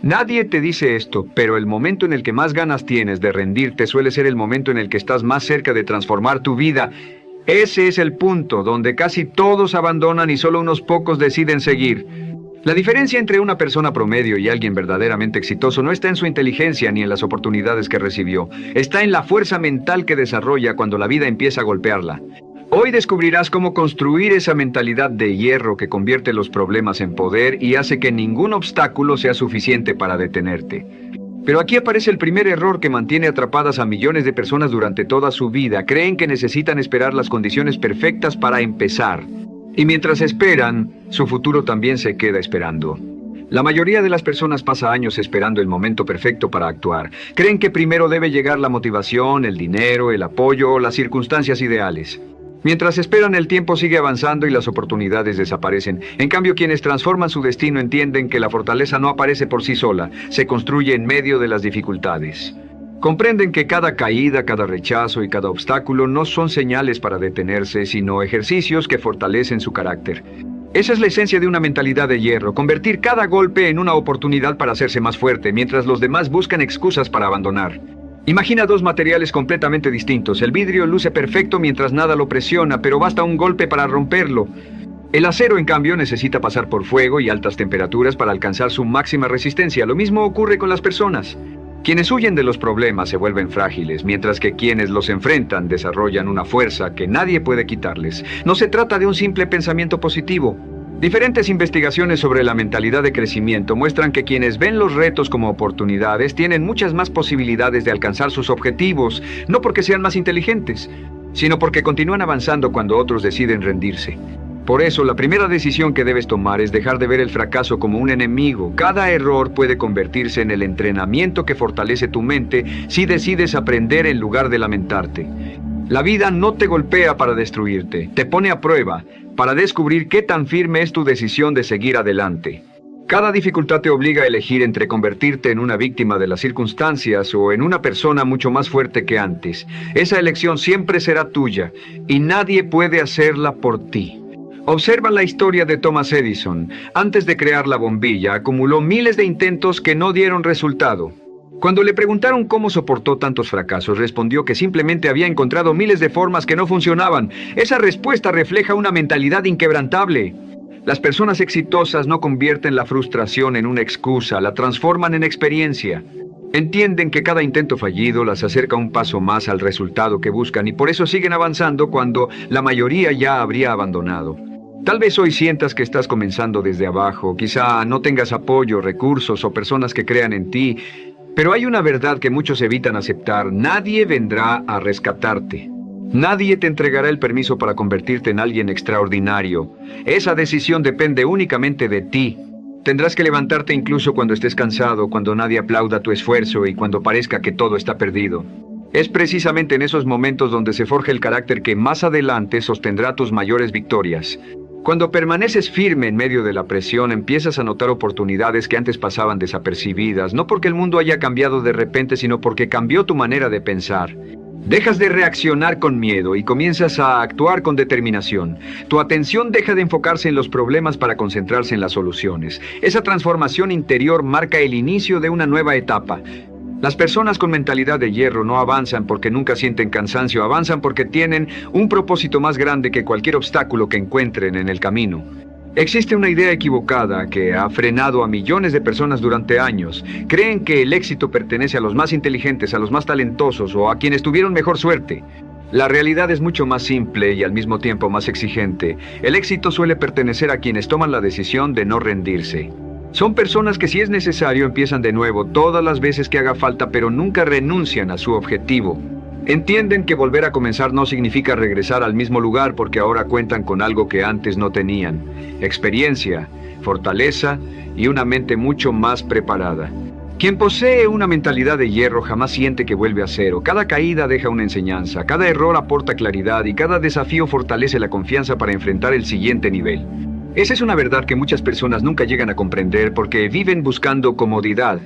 Nadie te dice esto, pero el momento en el que más ganas tienes de rendirte suele ser el momento en el que estás más cerca de transformar tu vida. Ese es el punto donde casi todos abandonan y solo unos pocos deciden seguir. La diferencia entre una persona promedio y alguien verdaderamente exitoso no está en su inteligencia ni en las oportunidades que recibió. Está en la fuerza mental que desarrolla cuando la vida empieza a golpearla. Hoy descubrirás cómo construir esa mentalidad de hierro que convierte los problemas en poder y hace que ningún obstáculo sea suficiente para detenerte. Pero aquí aparece el primer error que mantiene atrapadas a millones de personas durante toda su vida. Creen que necesitan esperar las condiciones perfectas para empezar. Y mientras esperan, su futuro también se queda esperando. La mayoría de las personas pasa años esperando el momento perfecto para actuar. Creen que primero debe llegar la motivación, el dinero, el apoyo o las circunstancias ideales. Mientras esperan, el tiempo sigue avanzando y las oportunidades desaparecen. En cambio, quienes transforman su destino entienden que la fortaleza no aparece por sí sola, se construye en medio de las dificultades. Comprenden que cada caída, cada rechazo y cada obstáculo no son señales para detenerse, sino ejercicios que fortalecen su carácter. Esa es la esencia de una mentalidad de hierro, convertir cada golpe en una oportunidad para hacerse más fuerte, mientras los demás buscan excusas para abandonar. Imagina dos materiales completamente distintos. El vidrio luce perfecto mientras nada lo presiona, pero basta un golpe para romperlo. El acero, en cambio, necesita pasar por fuego y altas temperaturas para alcanzar su máxima resistencia. Lo mismo ocurre con las personas. Quienes huyen de los problemas se vuelven frágiles, mientras que quienes los enfrentan desarrollan una fuerza que nadie puede quitarles. No se trata de un simple pensamiento positivo. Diferentes investigaciones sobre la mentalidad de crecimiento muestran que quienes ven los retos como oportunidades tienen muchas más posibilidades de alcanzar sus objetivos, no porque sean más inteligentes, sino porque continúan avanzando cuando otros deciden rendirse. Por eso, la primera decisión que debes tomar es dejar de ver el fracaso como un enemigo. Cada error puede convertirse en el entrenamiento que fortalece tu mente si decides aprender en lugar de lamentarte. La vida no te golpea para destruirte, te pone a prueba para descubrir qué tan firme es tu decisión de seguir adelante. Cada dificultad te obliga a elegir entre convertirte en una víctima de las circunstancias o en una persona mucho más fuerte que antes. Esa elección siempre será tuya y nadie puede hacerla por ti. Observa la historia de Thomas Edison. Antes de crear la bombilla, acumuló miles de intentos que no dieron resultado. Cuando le preguntaron cómo soportó tantos fracasos, respondió que simplemente había encontrado miles de formas que no funcionaban. Esa respuesta refleja una mentalidad inquebrantable. Las personas exitosas no convierten la frustración en una excusa, la transforman en experiencia. Entienden que cada intento fallido las acerca un paso más al resultado que buscan y por eso siguen avanzando cuando la mayoría ya habría abandonado. Tal vez hoy sientas que estás comenzando desde abajo, quizá no tengas apoyo, recursos o personas que crean en ti, pero hay una verdad que muchos evitan aceptar: nadie vendrá a rescatarte. Nadie te entregará el permiso para convertirte en alguien extraordinario. Esa decisión depende únicamente de ti. Tendrás que levantarte incluso cuando estés cansado, cuando nadie aplauda tu esfuerzo y cuando parezca que todo está perdido. Es precisamente en esos momentos donde se forja el carácter que más adelante sostendrá tus mayores victorias. Cuando permaneces firme en medio de la presión, empiezas a notar oportunidades que antes pasaban desapercibidas, no porque el mundo haya cambiado de repente, sino porque cambió tu manera de pensar. Dejas de reaccionar con miedo y comienzas a actuar con determinación. Tu atención deja de enfocarse en los problemas para concentrarse en las soluciones. Esa transformación interior marca el inicio de una nueva etapa. Las personas con mentalidad de hierro no avanzan porque nunca sienten cansancio, avanzan porque tienen un propósito más grande que cualquier obstáculo que encuentren en el camino. Existe una idea equivocada que ha frenado a millones de personas durante años. Creen que el éxito pertenece a los más inteligentes, a los más talentosos o a quienes tuvieron mejor suerte. La realidad es mucho más simple y al mismo tiempo más exigente. El éxito suele pertenecer a quienes toman la decisión de no rendirse. Son personas que, si es necesario, empiezan de nuevo todas las veces que haga falta, pero nunca renuncian a su objetivo. Entienden que volver a comenzar no significa regresar al mismo lugar porque ahora cuentan con algo que antes no tenían: experiencia, fortaleza y una mente mucho más preparada. Quien posee una mentalidad de hierro jamás siente que vuelve a cero. Cada caída deja una enseñanza, cada error aporta claridad y cada desafío fortalece la confianza para enfrentar el siguiente nivel. Esa es una verdad que muchas personas nunca llegan a comprender porque viven buscando comodidad.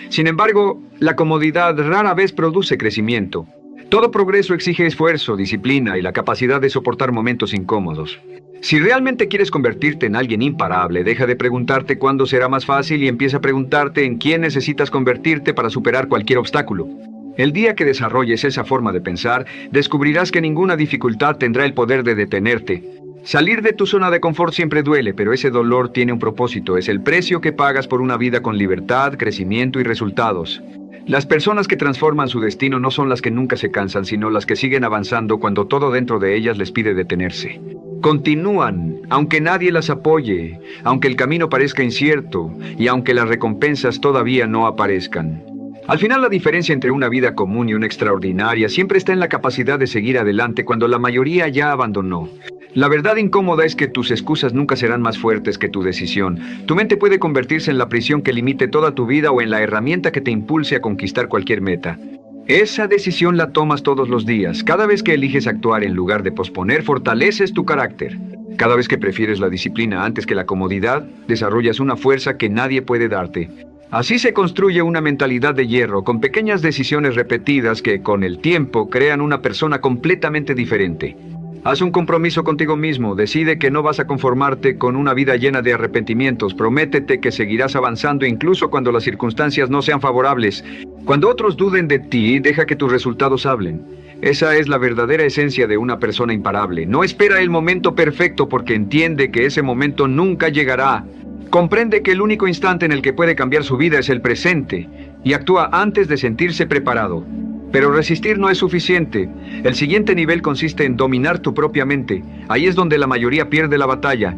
Sin embargo, la comodidad rara vez produce crecimiento. Todo progreso exige esfuerzo, disciplina y la capacidad de soportar momentos incómodos. Si realmente quieres convertirte en alguien imparable, deja de preguntarte cuándo será más fácil y empieza a preguntarte en quién necesitas convertirte para superar cualquier obstáculo. El día que desarrolles esa forma de pensar, descubrirás que ninguna dificultad tendrá el poder de detenerte. Salir de tu zona de confort siempre duele, pero ese dolor tiene un propósito. Es el precio que pagas por una vida con libertad, crecimiento y resultados. Las personas que transforman su destino no son las que nunca se cansan, sino las que siguen avanzando cuando todo dentro de ellas les pide detenerse. Continúan, aunque nadie las apoye, aunque el camino parezca incierto y aunque las recompensas todavía no aparezcan. Al final, la diferencia entre una vida común y una extraordinaria siempre está en la capacidad de seguir adelante cuando la mayoría ya abandonó. La verdad incómoda es que tus excusas nunca serán más fuertes que tu decisión. Tu mente puede convertirse en la prisión que limite toda tu vida o en la herramienta que te impulse a conquistar cualquier meta. Esa decisión la tomas todos los días. Cada vez que eliges actuar en lugar de posponer, fortaleces tu carácter. Cada vez que prefieres la disciplina antes que la comodidad, desarrollas una fuerza que nadie puede darte. Así se construye una mentalidad de hierro, con pequeñas decisiones repetidas que, con el tiempo, crean una persona completamente diferente. Haz un compromiso contigo mismo, decide que no vas a conformarte con una vida llena de arrepentimientos, prométete que seguirás avanzando incluso cuando las circunstancias no sean favorables. Cuando otros duden de ti, deja que tus resultados hablen. Esa es la verdadera esencia de una persona imparable. No espera el momento perfecto porque entiende que ese momento nunca llegará. Comprende que el único instante en el que puede cambiar su vida es el presente y actúa antes de sentirse preparado. Pero resistir no es suficiente. El siguiente nivel consiste en dominar tu propia mente. Ahí es donde la mayoría pierde la batalla.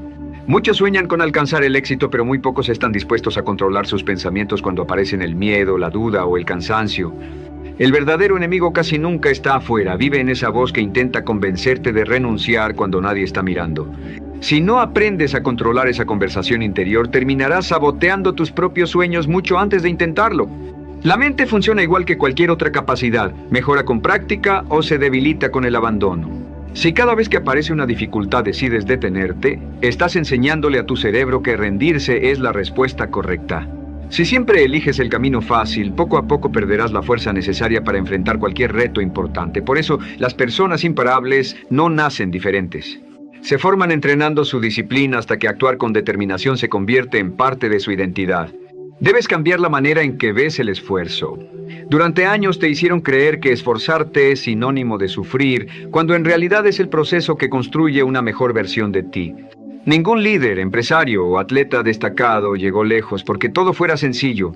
Muchos sueñan con alcanzar el éxito, pero muy pocos están dispuestos a controlar sus pensamientos cuando aparecen el miedo, la duda o el cansancio. El verdadero enemigo casi nunca está afuera. Vive en esa voz que intenta convencerte de renunciar cuando nadie está mirando. Si no aprendes a controlar esa conversación interior, terminarás saboteando tus propios sueños mucho antes de intentarlo. La mente funciona igual que cualquier otra capacidad, mejora con práctica o se debilita con el abandono. Si cada vez que aparece una dificultad decides detenerte, estás enseñándole a tu cerebro que rendirse es la respuesta correcta. Si siempre eliges el camino fácil, poco a poco perderás la fuerza necesaria para enfrentar cualquier reto importante. Por eso, las personas imparables no nacen diferentes. Se forman entrenando su disciplina hasta que actuar con determinación se convierte en parte de su identidad. Debes cambiar la manera en que ves el esfuerzo. Durante años te hicieron creer que esforzarte es sinónimo de sufrir, cuando en realidad es el proceso que construye una mejor versión de ti. Ningún líder, empresario o atleta destacado llegó lejos porque todo fuera sencillo.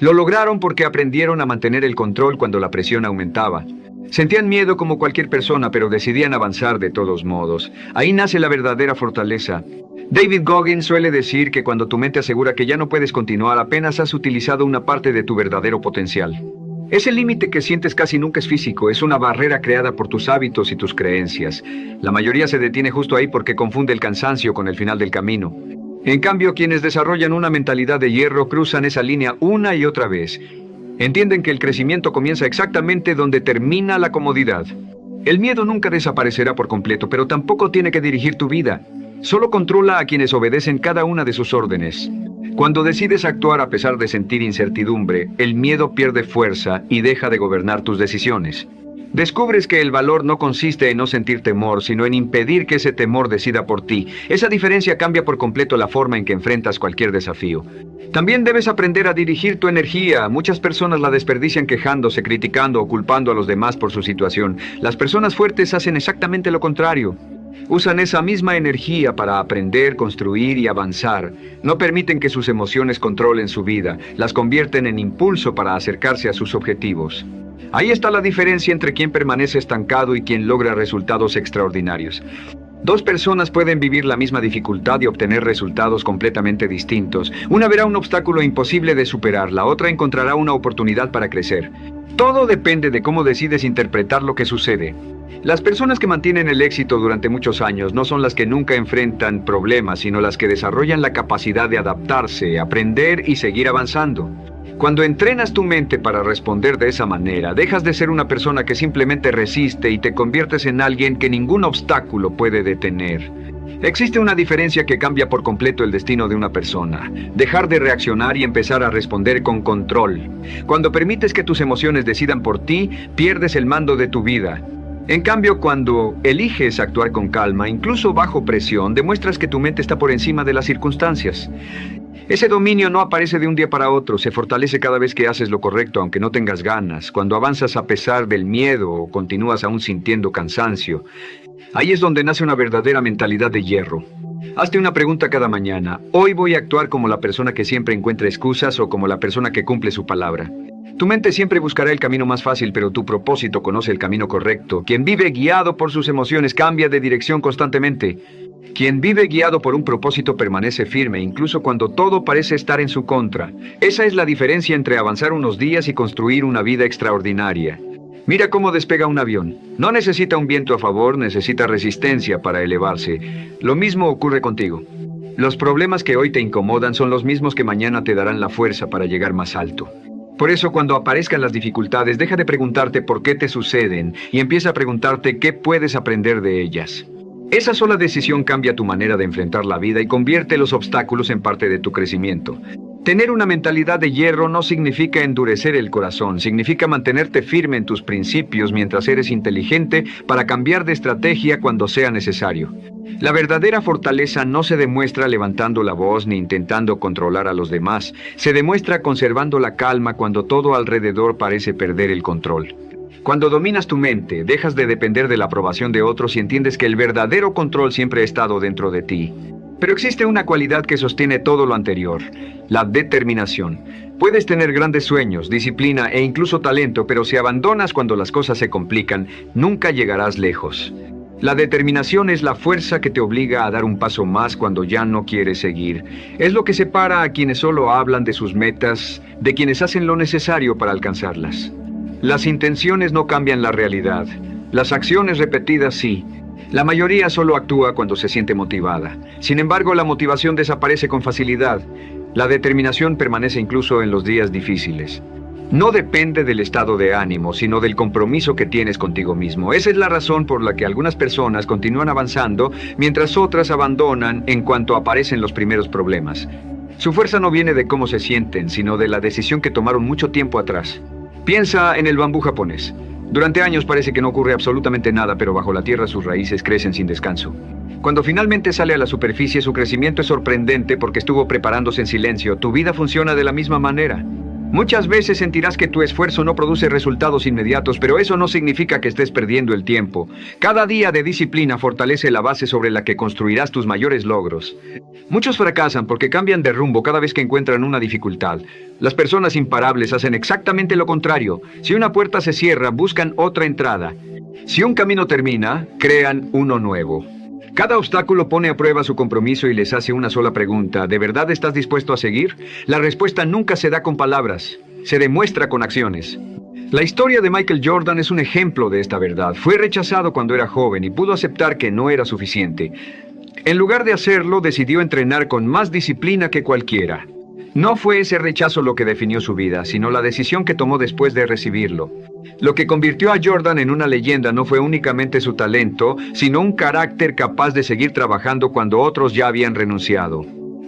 Lo lograron porque aprendieron a mantener el control cuando la presión aumentaba. Sentían miedo como cualquier persona, pero decidían avanzar de todos modos. Ahí nace la verdadera fortaleza. David Goggins suele decir que cuando tu mente asegura que ya no puedes continuar, apenas has utilizado una parte de tu verdadero potencial. Ese límite que sientes casi nunca es físico, es una barrera creada por tus hábitos y tus creencias. La mayoría se detiene justo ahí porque confunde el cansancio con el final del camino. En cambio, quienes desarrollan una mentalidad de hierro cruzan esa línea una y otra vez. Entienden que el crecimiento comienza exactamente donde termina la comodidad. El miedo nunca desaparecerá por completo, pero tampoco tiene que dirigir tu vida. Solo controla a quienes obedecen cada una de sus órdenes. Cuando decides actuar a pesar de sentir incertidumbre, el miedo pierde fuerza y deja de gobernar tus decisiones. Descubres que el valor no consiste en no sentir temor, sino en impedir que ese temor decida por ti. Esa diferencia cambia por completo la forma en que enfrentas cualquier desafío. También debes aprender a dirigir tu energía. Muchas personas la desperdician quejándose, criticando o culpando a los demás por su situación. Las personas fuertes hacen exactamente lo contrario. Usan esa misma energía para aprender, construir y avanzar. No permiten que sus emociones controlen su vida. Las convierten en impulso para acercarse a sus objetivos. Ahí está la diferencia entre quien permanece estancado y quien logra resultados extraordinarios. Dos personas pueden vivir la misma dificultad y obtener resultados completamente distintos. Una verá un obstáculo imposible de superar, la otra encontrará una oportunidad para crecer. Todo depende de cómo decides interpretar lo que sucede. Las personas que mantienen el éxito durante muchos años no son las que nunca enfrentan problemas, sino las que desarrollan la capacidad de adaptarse, aprender y seguir avanzando. Cuando entrenas tu mente para responder de esa manera, dejas de ser una persona que simplemente resiste y te conviertes en alguien que ningún obstáculo puede detener. Existe una diferencia que cambia por completo el destino de una persona. Dejar de reaccionar y empezar a responder con control. Cuando permites que tus emociones decidan por ti, pierdes el mando de tu vida. En cambio, cuando eliges actuar con calma, incluso bajo presión, demuestras que tu mente está por encima de las circunstancias. Ese dominio no aparece de un día para otro, se fortalece cada vez que haces lo correcto, aunque no tengas ganas, cuando avanzas a pesar del miedo o continúas aún sintiendo cansancio. Ahí es donde nace una verdadera mentalidad de hierro. Hazte una pregunta cada mañana. ¿Hoy voy a actuar como la persona que siempre encuentra excusas o como la persona que cumple su palabra? Tu mente siempre buscará el camino más fácil, pero tu propósito conoce el camino correcto. Quien vive guiado por sus emociones cambia de dirección constantemente. Quien vive guiado por un propósito permanece firme, incluso cuando todo parece estar en su contra. Esa es la diferencia entre avanzar unos días y construir una vida extraordinaria. Mira cómo despega un avión. No necesita un viento a favor, necesita resistencia para elevarse. Lo mismo ocurre contigo. Los problemas que hoy te incomodan son los mismos que mañana te darán la fuerza para llegar más alto. Por eso, cuando aparezcan las dificultades, deja de preguntarte por qué te suceden y empieza a preguntarte qué puedes aprender de ellas. Esa sola decisión cambia tu manera de enfrentar la vida y convierte los obstáculos en parte de tu crecimiento. Tener una mentalidad de hierro no significa endurecer el corazón, significa mantenerte firme en tus principios mientras eres inteligente para cambiar de estrategia cuando sea necesario. La verdadera fortaleza no se demuestra levantando la voz ni intentando controlar a los demás, se demuestra conservando la calma cuando todo alrededor parece perder el control. Cuando dominas tu mente, dejas de depender de la aprobación de otros y entiendes que el verdadero control siempre ha estado dentro de ti. Pero existe una cualidad que sostiene todo lo anterior, la determinación. Puedes tener grandes sueños, disciplina e incluso talento, pero si abandonas cuando las cosas se complican, nunca llegarás lejos. La determinación es la fuerza que te obliga a dar un paso más cuando ya no quieres seguir. Es lo que separa a quienes solo hablan de sus metas, de quienes hacen lo necesario para alcanzarlas. Las intenciones no cambian la realidad. Las acciones repetidas sí. La mayoría solo actúa cuando se siente motivada. Sin embargo, la motivación desaparece con facilidad. La determinación permanece incluso en los días difíciles. No depende del estado de ánimo, sino del compromiso que tienes contigo mismo. Esa es la razón por la que algunas personas continúan avanzando, mientras otras abandonan en cuanto aparecen los primeros problemas. Su fuerza no viene de cómo se sienten, sino de la decisión que tomaron mucho tiempo atrás. Piensa en el bambú japonés. Durante años parece que no ocurre absolutamente nada, pero bajo la tierra sus raíces crecen sin descanso. Cuando finalmente sale a la superficie, su crecimiento es sorprendente porque estuvo preparándose en silencio. Tu vida funciona de la misma manera. Muchas veces sentirás que tu esfuerzo no produce resultados inmediatos, pero eso no significa que estés perdiendo el tiempo. Cada día de disciplina fortalece la base sobre la que construirás tus mayores logros. Muchos fracasan porque cambian de rumbo cada vez que encuentran una dificultad. Las personas imparables hacen exactamente lo contrario. Si una puerta se cierra, buscan otra entrada. Si un camino termina, crean uno nuevo. Cada obstáculo pone a prueba su compromiso y les hace una sola pregunta. ¿De verdad estás dispuesto a seguir? La respuesta nunca se da con palabras, se demuestra con acciones. La historia de Michael Jordan es un ejemplo de esta verdad. Fue rechazado cuando era joven y pudo aceptar que no era suficiente. En lugar de hacerlo, decidió entrenar con más disciplina que cualquiera. No fue ese rechazo lo que definió su vida, sino la decisión que tomó después de recibirlo. Lo que convirtió a Jordan en una leyenda no fue únicamente su talento, sino un carácter capaz de seguir trabajando cuando otros ya habían renunciado.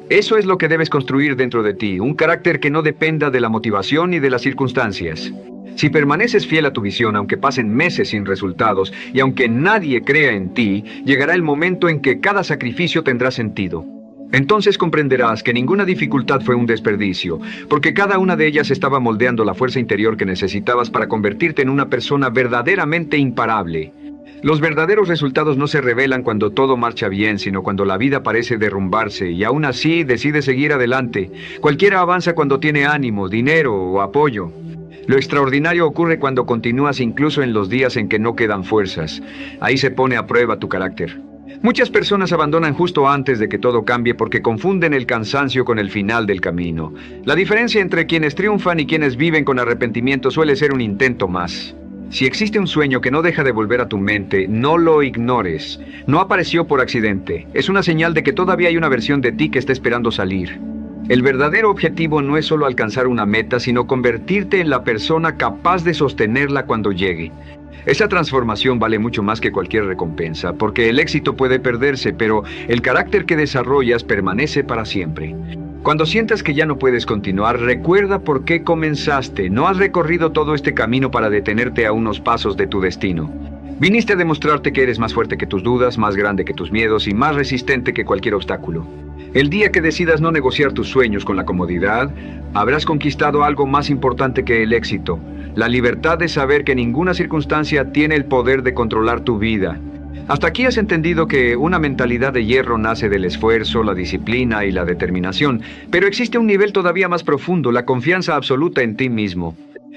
Eso es lo que debes construir dentro de ti, un carácter que no dependa de la motivación ni de las circunstancias. Si permaneces fiel a tu visión, aunque pasen meses sin resultados, y aunque nadie crea en ti, llegará el momento en que cada sacrificio tendrá sentido. Entonces comprenderás que ninguna dificultad fue un desperdicio, porque cada una de ellas estaba moldeando la fuerza interior que necesitabas para convertirte en una persona verdaderamente imparable. Los verdaderos resultados no se revelan cuando todo marcha bien, sino cuando la vida parece derrumbarse y aún así decide seguir adelante. Cualquiera avanza cuando tiene ánimo, dinero o apoyo. Lo extraordinario ocurre cuando continúas incluso en los días en que no quedan fuerzas. Ahí se pone a prueba tu carácter. Muchas personas abandonan justo antes de que todo cambie porque confunden el cansancio con el final del camino. La diferencia entre quienes triunfan y quienes viven con arrepentimiento suele ser un intento más. Si existe un sueño que no deja de volver a tu mente, no lo ignores. No apareció por accidente. Es una señal de que todavía hay una versión de ti que está esperando salir. El verdadero objetivo no es solo alcanzar una meta, sino convertirte en la persona capaz de sostenerla cuando llegue. Esa transformación vale mucho más que cualquier recompensa, porque el éxito puede perderse, pero el carácter que desarrollas permanece para siempre. Cuando sientas que ya no puedes continuar, recuerda por qué comenzaste. No has recorrido todo este camino para detenerte a unos pasos de tu destino. Viniste a demostrarte que eres más fuerte que tus dudas, más grande que tus miedos y más resistente que cualquier obstáculo. El día que decidas no negociar tus sueños con la comodidad, habrás conquistado algo más importante que el éxito: la libertad de saber que ninguna circunstancia tiene el poder de controlar tu vida. Hasta aquí has entendido que una mentalidad de hierro nace del esfuerzo, la disciplina y la determinación, pero existe un nivel todavía más profundo: la confianza absoluta en ti mismo.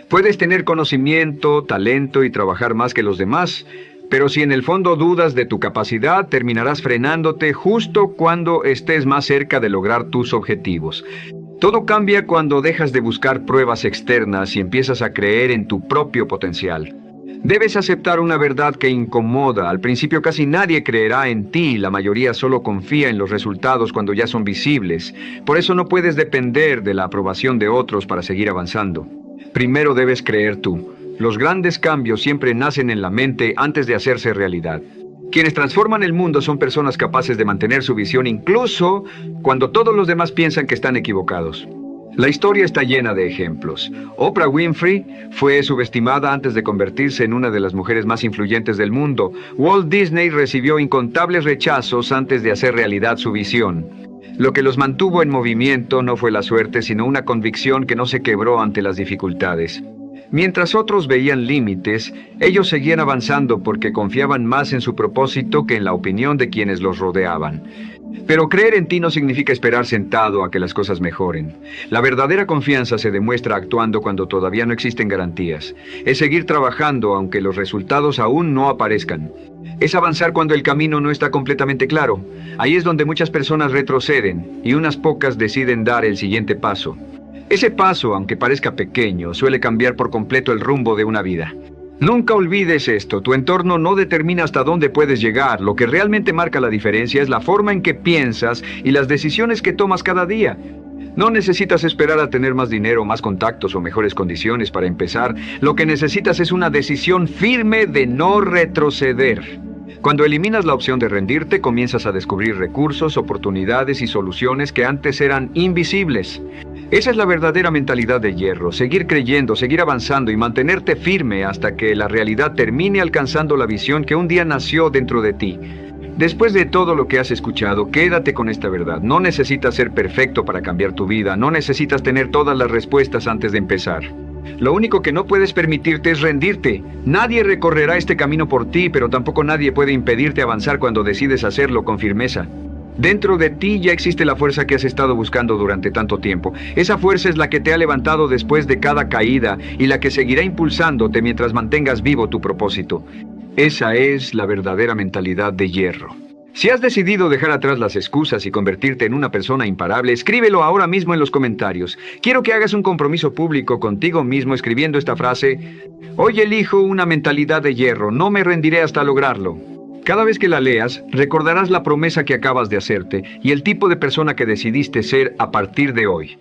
Puedes tener conocimiento, talento y trabajar más que los demás, pero si en el fondo dudas de tu capacidad, terminarás frenándote justo cuando estés más cerca de lograr tus objetivos. Todo cambia cuando dejas de buscar pruebas externas y empiezas a creer en tu propio potencial. Debes aceptar una verdad que incomoda. Al principio casi nadie creerá en ti, la mayoría solo confía en los resultados cuando ya son visibles. Por eso no puedes depender de la aprobación de otros para seguir avanzando. Primero debes creer tú. Los grandes cambios siempre nacen en la mente antes de hacerse realidad. Quienes transforman el mundo son personas capaces de mantener su visión incluso cuando todos los demás piensan que están equivocados. La historia está llena de ejemplos. Oprah Winfrey fue subestimada antes de convertirse en una de las mujeres más influyentes del mundo. Walt Disney recibió incontables rechazos antes de hacer realidad su visión. Lo que los mantuvo en movimiento no fue la suerte, sino una convicción que no se quebró ante las dificultades. Mientras otros veían límites, ellos seguían avanzando porque confiaban más en su propósito que en la opinión de quienes los rodeaban. Pero creer en ti no significa esperar sentado a que las cosas mejoren. La verdadera confianza se demuestra actuando cuando todavía no existen garantías. Es seguir trabajando aunque los resultados aún no aparezcan. Es avanzar cuando el camino no está completamente claro. Ahí es donde muchas personas retroceden y unas pocas deciden dar el siguiente paso. Ese paso, aunque parezca pequeño, suele cambiar por completo el rumbo de una vida. Nunca olvides esto: tu entorno no determina hasta dónde puedes llegar. Lo que realmente marca la diferencia es la forma en que piensas y las decisiones que tomas cada día. No necesitas esperar a tener más dinero, más contactos o mejores condiciones para empezar. Lo que necesitas es una decisión firme de no retroceder. Cuando eliminas la opción de rendirte, comienzas a descubrir recursos, oportunidades y soluciones que antes eran invisibles. Esa es la verdadera mentalidad de hierro: seguir creyendo, seguir avanzando y mantenerte firme hasta que la realidad termine alcanzando la visión que un día nació dentro de ti. Después de todo lo que has escuchado, quédate con esta verdad: no necesitas ser perfecto para cambiar tu vida, no necesitas tener todas las respuestas antes de empezar. Lo único que no puedes permitirte es rendirte. Nadie recorrerá este camino por ti, pero tampoco nadie puede impedirte avanzar cuando decides hacerlo con firmeza. Dentro de ti ya existe la fuerza que has estado buscando durante tanto tiempo. Esa fuerza es la que te ha levantado después de cada caída y la que seguirá impulsándote mientras mantengas vivo tu propósito. Esa es la verdadera mentalidad de hierro. Si has decidido dejar atrás las excusas y convertirte en una persona imparable, escríbelo ahora mismo en los comentarios. Quiero que hagas un compromiso público contigo mismo escribiendo esta frase: hoy elijo una mentalidad de hierro, no me rendiré hasta lograrlo. Cada vez que la leas, recordarás la promesa que acabas de hacerte y el tipo de persona que decidiste ser a partir de hoy.